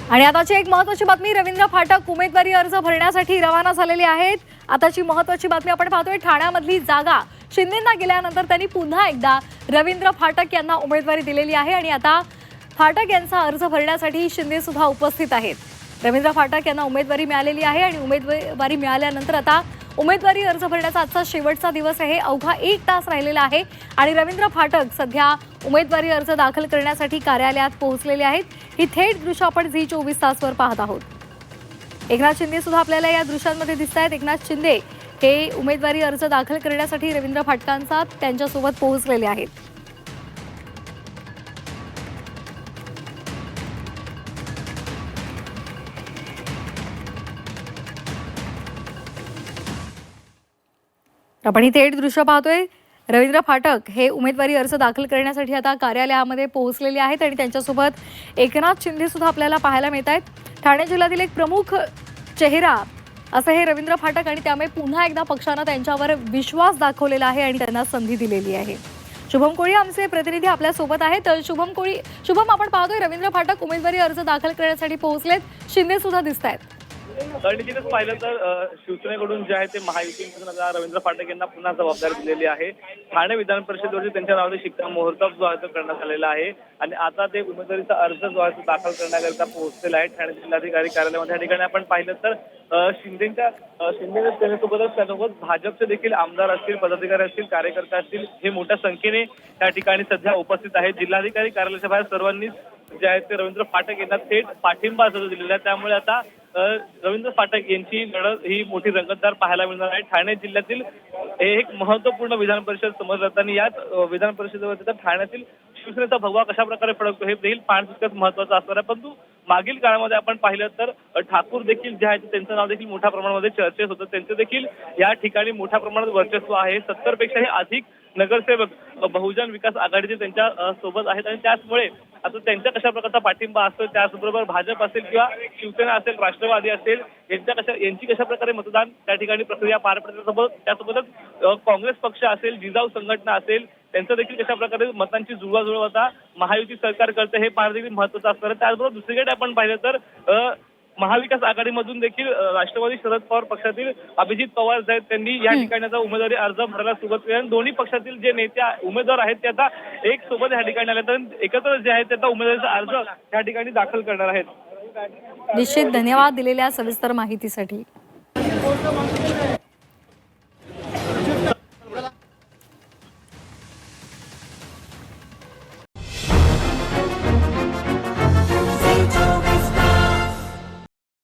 आणि आताची एक महत्त्वाची बातमी, रवींद्र फाटक उमेदवारी अर्ज भरण्यासाठी रवाना झालेले आहेत। आताची महत्त्वाची बातमी आपण पाहतोय, ठाण्यामधली जागा शिंदेंना गेल्यानंतर त्यांनी पुन्हा एकदा रवींद्र फाटक यांना उमेदवारी दिलेली आहे आणि आता फाटक यांचा अर्ज भरण्यासाठी शिंदे सुद्धा उपस्थित आहेत। रवींद्र फाटक यांना उमेदवारी मिळालेली आहे आणि उमेदवारी मिळाल्यानंतर आता उमेदवारी अर्ज भरण्याचा आजचा शेवटचा दिवस आहे। अवघा 1 तास राहिलेला आहे आणि रवींद्र फाटक सध्या उमेदवारी अर्ज दाखल करण्यासाठी कार्यालयात पोहोचलेले आहेत। ही थेट दृश्य आपण झी24 तासवर पाहत आहोत। एकनाथ शिंदे सुद्धा आपल्याला या दृश्यांमध्ये दिसत आहेत। एकनाथ शिंदे हे उमेदवारी अर्ज दाखल करण्यासाठी रवींद्र फाटकांचा त्यांच्यासोबत पोहोचलेले आहेत। आपण ही थेट दृश्य पाहतोय। रवींद्र फाटक हे उमेदवारी अर्ज दाखल करण्यासाठी आता कार्यालयामध्ये पोहोचलेले आहेत आणि त्यांच्यासोबत एकनाथ शिंदे सुद्धा आपल्याला पाहायला मिळत आहेत। ठाणे जिल्ह्यातील एक प्रमुख चेहरा असं हे रवींद्र फाटक आणि त्यामुळे पुन्हा एकदा पक्षाने त्यांच्यावर विश्वास दाखवलेला आहे आणि त्यांना संधी दिलेली आहे। शुभम कोळी आमचे प्रतिनिधी आपल्या सोबत आहेत। शुभम, आपण पाहतोय रवींद्र फाटक उमेदवारी अर्ज दाखल करण्यासाठी पोहोचलेत, शिंदे सुद्धा दिसत आहेत। निश्चितच पाहिलं तर शिवसेनेकडून जे आहे ते महायुतीकडून रवींद्र फाटक यांना पुन्हा जबाबदारी दिलेली आहे। ठाणे विधान परिषदेवरती त्यांच्या नावाने शिक्कामोर्तब जो आहे तो करण्यात आलेला आहे आणि आता ते उमेदवारीचा अर्ज जो आहे तो दाखल करण्याकरिता पोहोचलेला आहे ठाणे जिल्हाधिकारी कार्यालयामध्ये। या ठिकाणी आपण पाहिलं तर शिंदेच्या सेनेसोबतच त्यासोबत भाजपचे देखील आमदार असतील, पदाधिकारी असतील, कार्यकर्ते असतील, हे मोठ्या संख्येने त्या ठिकाणी सध्या उपस्थित आहेत। जिल्हाधिकारी कार्यालयाच्या बाहेर सर्वांनीच जे आहे ते रवींद्र फाटक यांना थेट पाठिंबा दिलेला आहे। त्यामुळे आता रवींद्र फाटक यांची लढत ही मोठी रंगतदार पाहायला मिळणार आहे। ठाणे जिल्ह्यातील एक महत्वपूर्ण विधान परिषद समोर जाताना याच विधान परिषदेवर ठाण्यातील शिवसेनेचा भगवा कशा प्रकारे फडकतो हे देखील पाहणं तितकंच महत्वाचं असणार आहे। परंतु मागील काळामध्ये आपण पाहिलं तर ठाकूर देखील जे आहे त्यांचं नाव देखील मोठ्या प्रमाणामध्ये चर्चेत होतं। त्यांचं देखील या ठिकाणी मोठ्या प्रमाणात वर्चस्व आहे। 70 पेक्षाही अधिक नगरसेवक बहुजन विकास आघाडीचे त्यांच्या सोबत आहेत आणि त्याचमुळे आता त्यांच्या कशा प्रकारचा पाठिंबा असतो, त्याचबरोबर भाजप असेल किंवा शिवसेना असेल, राष्ट्रवादी असेल, यांची कशा प्रकारे मतदान त्या ठिकाणी प्रक्रिया पार पडते, त्यासोबतच काँग्रेस पक्ष असेल, जिजाऊ संघटना असेल, त्यांचं देखील कशा प्रकारे मतांची जुळवाजुळव आता महायुती सरकार करते हे पाहणं देखील महत्वाचं असणार आहे। त्याचबरोबर दुसरीकडे आपण पाहिलं तर महाविकास आघाडीमधून देखील राष्ट्रवादी शरद पवार पक्षातील अभिजित पवार जे आहेत त्यांनी या ठिकाणी आता उमेदवारी अर्ज भरायला सुरुवात केली आणि दोन्ही पक्षातील जे नेते उमेदवार आहेत ते आता एक सोबत या ठिकाणी आले तर एकत्र जे आहेत ते आता उमेदवारीचा अर्ज या ठिकाणी दाखल करणार आहेत। निश्चित, धन्यवाद दिलेल्या सविस्तर माहितीसाठी।